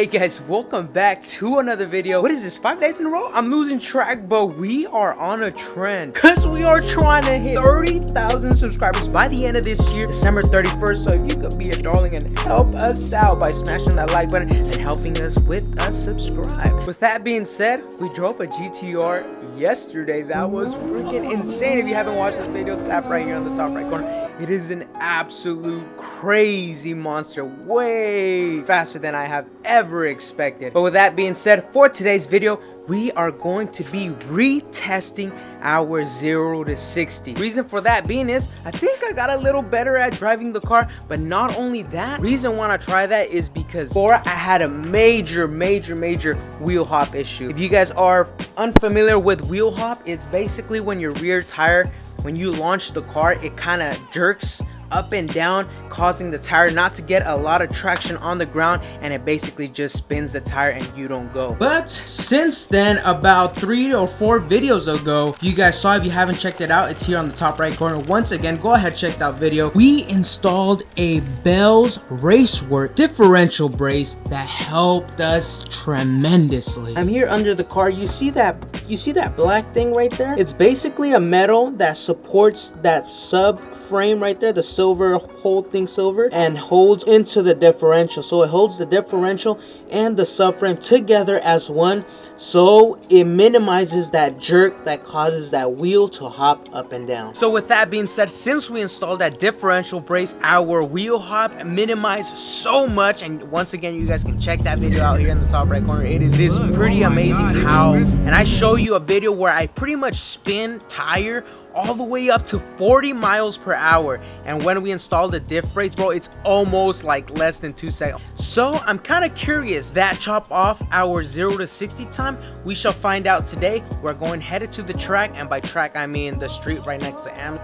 Hey guys, welcome back to another video. What is this, 5 days in a row? I'm losing track, but we are on a trend because we are trying to hit 30,000 subscribers by the end of this year, December 31st. So if you could be a darling and help us out by smashing that like button and helping us with a subscribe. With that being said, we drove a GTR yesterday. That was freaking insane. If you haven't watched this video, tap right here on the top right corner. It is an absolute crazy monster, way faster than I have ever expected. But with that being said, for today's video, we are going to be retesting our 0 to 60. Reason for that being is I think I got a little better at driving the car, but not only that, reason why I try that is because before I had a major wheel hop issue. If you guys are unfamiliar with wheel hop, it's basically when your rear tire, when you launch the car, it kind of jerks up and down, causing the tire not to get a lot of traction on the ground, and it basically just spins the tire and you don't go. But since then, about 3 or 4 videos ago, you guys saw, if you haven't checked it out, it's here on the top right corner. Once again, go ahead, check that video. We installed a Bell's Racework differential brace that helped us tremendously. I'm here under the car. You see that black thing right there? It's basically a metal that supports that subframe right there, the silver, whole thing silver, and holds into the differential. So it holds the differential and the subframe together as one, so it minimizes that jerk that causes that wheel to hop up and down. So with that being said, since we installed that differential brace, our wheel hop minimized so much. And once again, you guys can check that video out here in the top right corner. It is pretty amazing how, and I show you a video where I pretty much spin tire all the way up to 40 miles per hour, and when we install the diff brakes, bro, it's almost like less than 2 seconds. So I'm kind of curious, that chop off our 0 to 60 time? We shall find out today. We're going headed to the track, and by track I mean the street right next to Am.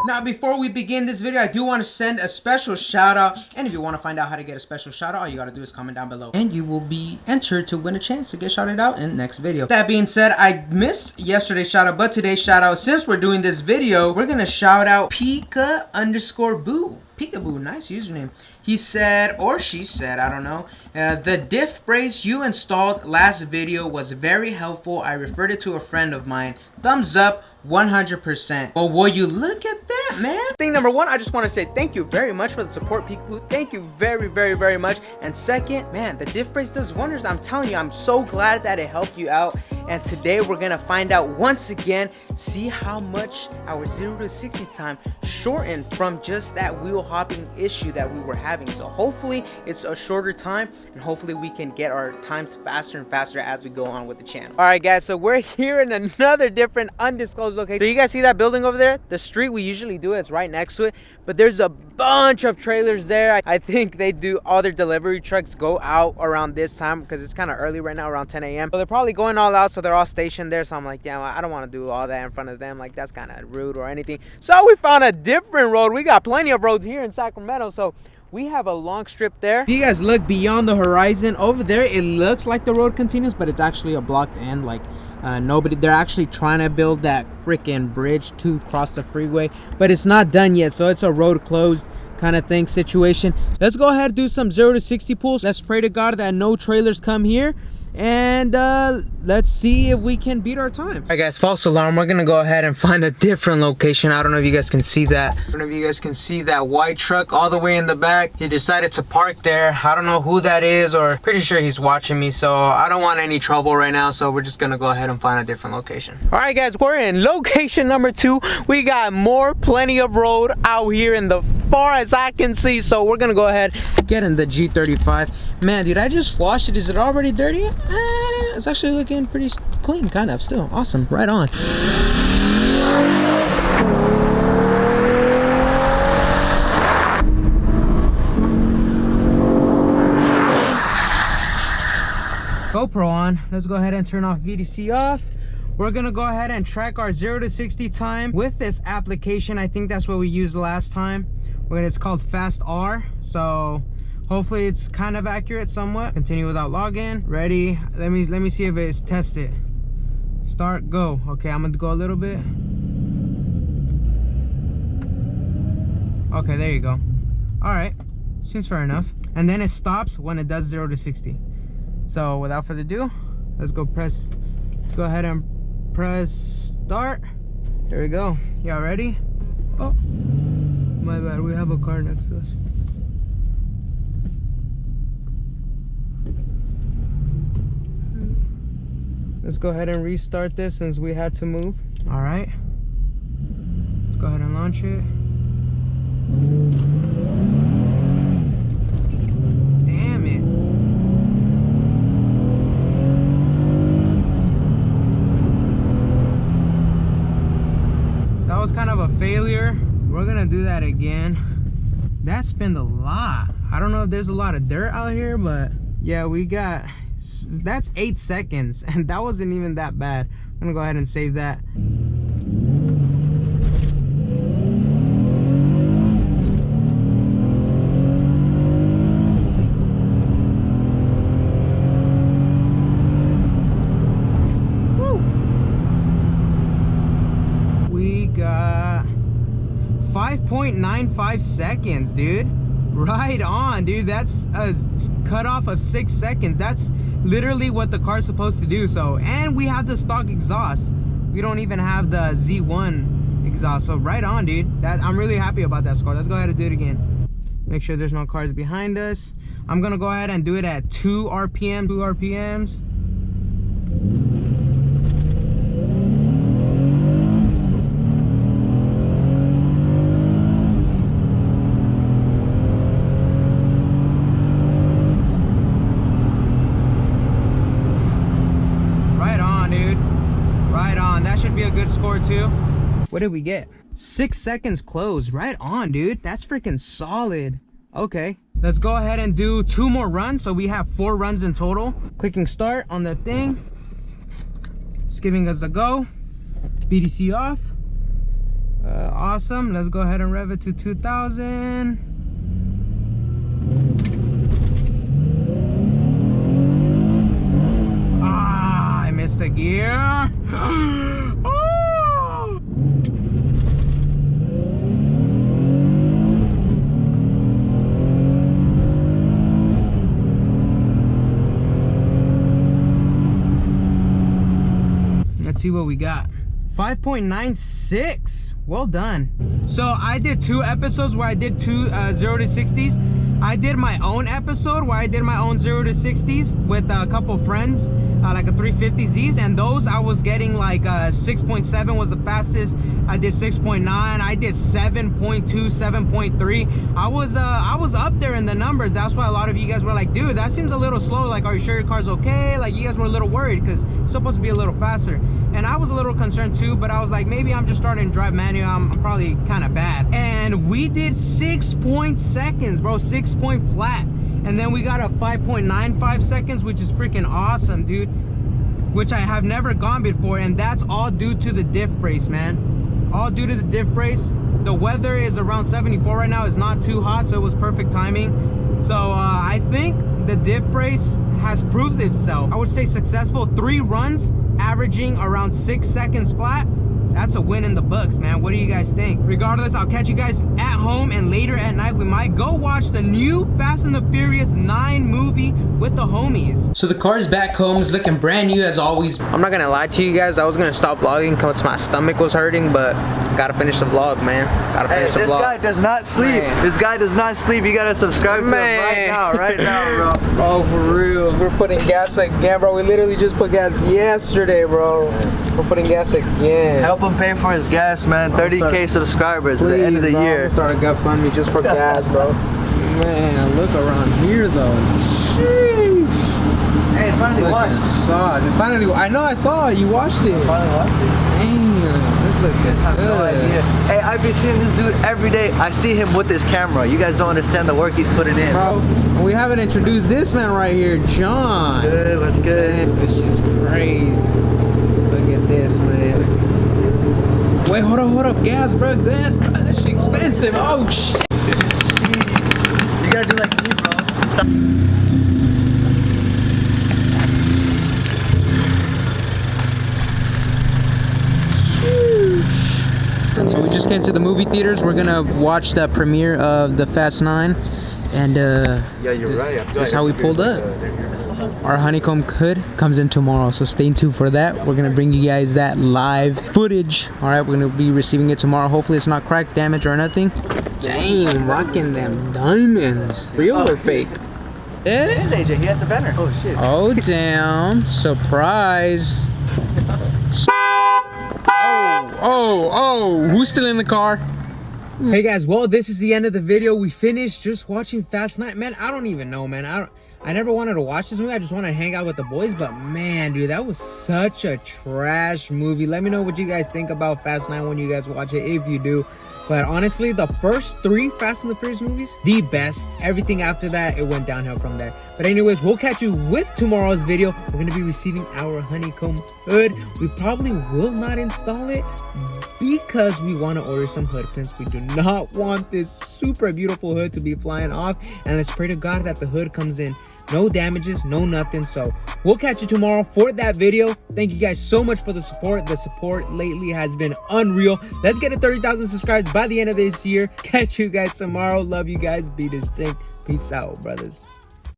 Now, before we begin this video, I do want to send a special shout out. And if you want to find out how to get a special shout out, all you got to do is comment down below, and you will be entered to win a chance to get shouted out in the next video. That being said, I missed yesterday's shout out, but today's shout out, since we're doing this video, we're going to shout out Pika_Boo. Peekaboo, nice username. He said, or she said, I don't know, the diff brace you installed last video was very helpful. I referred it to a friend of mine. Thumbs up, 100%. Well, will you look at that, man? Thing number one, I just want to say thank you very much for the support, Peekaboo. Thank you very much. And second, man, the diff brace does wonders. I'm telling you, I'm so glad that it helped you out. And today we're gonna find out once again, see how much our 0 to 60 time shortened from just that wheel hopping issue that we were having. So hopefully it's a shorter time, and hopefully we can get our times faster and faster as we go on with the channel. All right, guys, so we're here in another different undisclosed location. So you guys see that building over there? The street we usually do, it's right next to it, but there's a bunch of trailers there. I think they do, all their delivery trucks go out around this time because it's kind of early right now, around 10 a.m. So they're probably going all out, so they're all stationed there. So I'm like, damn, I don't want to do all that in front of them. Like, that's kind of rude or anything. So we found a different road. We got plenty of roads here in Sacramento, so we have a long strip there. If you guys look beyond the horizon over there, it looks like the road continues, but it's actually a blocked end. Like, they're actually trying to build that freaking bridge to cross the freeway, but it's not done yet, so it's a road closed kind of thing situation. Let's go ahead and do some 0 to 60 pulls. Let's pray to God that no trailers come here, and let's see if we can beat our time. All right, guys, false alarm. We're gonna go ahead and find a different location. I don't know if you guys can see that. I don't know if you guys can see that white truck all the way in the back. He decided to park there. I don't know who that is, or pretty sure he's watching me, so I don't want any trouble right now, so we're just gonna go ahead and find a different location. All right, guys, we're in location number 2. We got plenty of road out here in the far as I can see, so we're gonna go ahead, get in the G35. Man, did I just wash it? Is it already dirty? It's actually looking pretty clean, kind of, still. Awesome, right on. GoPro on. Let's go ahead and turn off VDC off. We're gonna go ahead and track our 0 to 60 time with this application. I think that's what we used last time. It's called Fast R, so hopefully it's kind of accurate somewhat. Continue without login. Ready? Let me see if it's tested. Start, go. Okay, I'm gonna go a little bit. Okay, there you go. All right, seems fair enough. And then it stops when it does 0 to 60. So without further ado, let's go ahead and press start. There we go. Y'all ready? Oh, my bad, we have a car next to us. Let's go ahead and restart this since we had to move. All right, let's go ahead and launch it. Damn it. That was kind of a failure. We're gonna do that again. That spun a lot. I don't know if there's a lot of dirt out here, but yeah, we got, that's 8 seconds, and that wasn't even that bad. I'm gonna go ahead and save that. We got 5.95 seconds, dude. Right on, dude. That's a cutoff of 6 seconds. That's literally what the car's supposed to do. So, and we have the stock exhaust. We don't even have the Z1 exhaust. So right on, dude. That, I'm really happy about that score. Let's go ahead and do it again. Make sure there's no cars behind us. I'm gonna go ahead and do it at 2 RPM, 2 RPMs. Should be a good score too. What did we get? 6 seconds closed. Right on, dude. That's freaking solid. Okay, let's go ahead and do 2 more runs. So we have 4 runs in total. Clicking start on the thing. It's giving us a go. BDC off. Awesome. Let's go ahead and rev it to 2000. Ah, I missed the gear. Let's see what we got. 5.96. Well done. So I did 2 episodes where I did 2 0-60s. I did my own episode where I did my own 0-60s with a couple friends, like a 350Zs, and those I was getting like 6.7 was the fastest. I did 6.9. I did 7.2, 7.3. I was up there in the numbers. That's why a lot of you guys were like, dude, that seems a little slow. Like, are you sure your car's okay? Like, you guys were a little worried because it's supposed to be a little faster. And I was a little concerned too, but I was like, maybe I'm just starting to drive manual. I'm probably kind of bad. And we did 6 seconds, bro. 6 point flat. And then we got a 5.95 seconds, which is freaking awesome, dude. Which I have never gone before. And that's all due to the diff brace, man. All due to the diff brace. The weather is around 74 right now. It's not too hot, so it was perfect timing. So I think the diff brace has proved itself. I would say successful. 3 runs, averaging around 6 seconds flat. That's a win in the books, man. What do you guys think? Regardless, I'll catch you guys at home, and later at night we might go watch the new Fast and the Furious 9 movie with the homies. So the car is back home. It's looking brand new as always. I'm not gonna lie to you guys. I was gonna stop vlogging because my stomach was hurting, but gotta finish the vlog, man. Gotta finish the vlog. This guy does not sleep. Man. This guy does not sleep. You gotta subscribe to him right now, bro. Oh, for real. We're putting gas again, bro. We literally just put gas yesterday, bro. We're putting gas again. Help him pay for his gas, man. 30K subscribers at the end of the year. Start a GoFundMe just for gas, bro. Man, look around here though. Sheesh. Hey, it's finally watched. Saw it. It's finally. I know. I saw it. You watched it. I finally watched it. Damn, this looked good. I have no idea. Hey, I've been seeing this dude every day. I see him with his camera. You guys don't understand the work he's putting in, bro. And we haven't introduced this man right here, John. What's good? What's good? Man, this is crazy. Look at this, man. Wait, hold up, gas, bro, gas, bro. That shit expensive. Oh shit. You gotta do like me, bro. Stop. So we just get into the movie theaters. We're gonna watch the premiere of the Fast 9, and Yeah, you're right. that's how we pulled up. Our honeycomb hood comes in tomorrow, so stay tuned for that. We're gonna bring you guys that live footage. All right, we're gonna be receiving it tomorrow. Hopefully it's not cracked, damage, or nothing. Damn, rocking them diamonds. Real or fake? Hey, AJ, he had the banner. Oh shit. Oh damn! Surprise! Oh! Who's still in the car? Hey guys, well, this is the end of the video. We finished just watching Fast 9. Man, I don't even know, man. I never wanted to watch this movie. I just wanted to hang out with the boys. But man, dude, that was such a trash movie. Let me know what you guys think about Fast 9 when you guys watch it, if you do. But honestly, the first 3 Fast and the Furious movies, the best. Everything after that, it went downhill from there. But anyways, we'll catch you with tomorrow's video. We're going to be receiving our honeycomb hood. We probably will not install it because we want to order some hood pins. We do not want this super beautiful hood to be flying off. And let's pray to God that the hood comes in no damages, no nothing. So we'll catch you tomorrow for that video. Thank you guys so much for the support. The support lately has been unreal. Let's get to 30,000 subscribers by the end of this year. Catch you guys tomorrow. Love you guys. Be distinct. Peace out, brothers.